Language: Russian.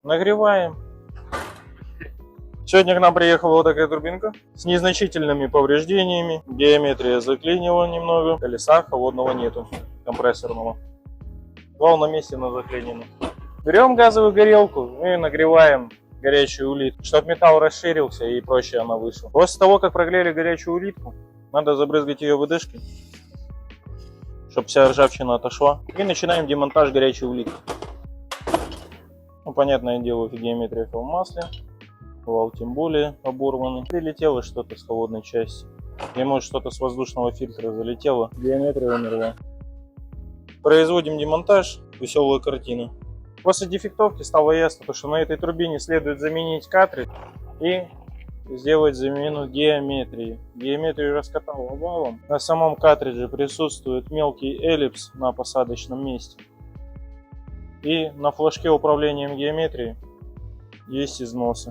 Нагреваем. Сегодня к нам приехала вот такая турбинка с незначительными повреждениями. Геометрия заклинила немного. Колеса холодного нету, компрессорного. Вал на месте, но заклинено. Берем газовую горелку и нагреваем горячую улитку, чтобы металл расширился и проще она вышла. После того, как прогрели горячую улитку, надо забрызгать ее ВДшкой, чтобы вся ржавчина отошла. И начинаем демонтаж горячей улитки. Ну, понятное дело, геометрия в масле. Вал тем более оборванный. Прилетело что-то с холодной части. И может что-то с воздушного фильтра залетело. Геометрия умерла. Производим демонтаж. Веселая картина. После дефектовки стало ясно, что на этой турбине следует заменить картридж и сделать замену геометрии. Геометрию раскатал валом. На самом картридже присутствует мелкий эллипс на посадочном месте. И на флажке управлением геометрией есть износы.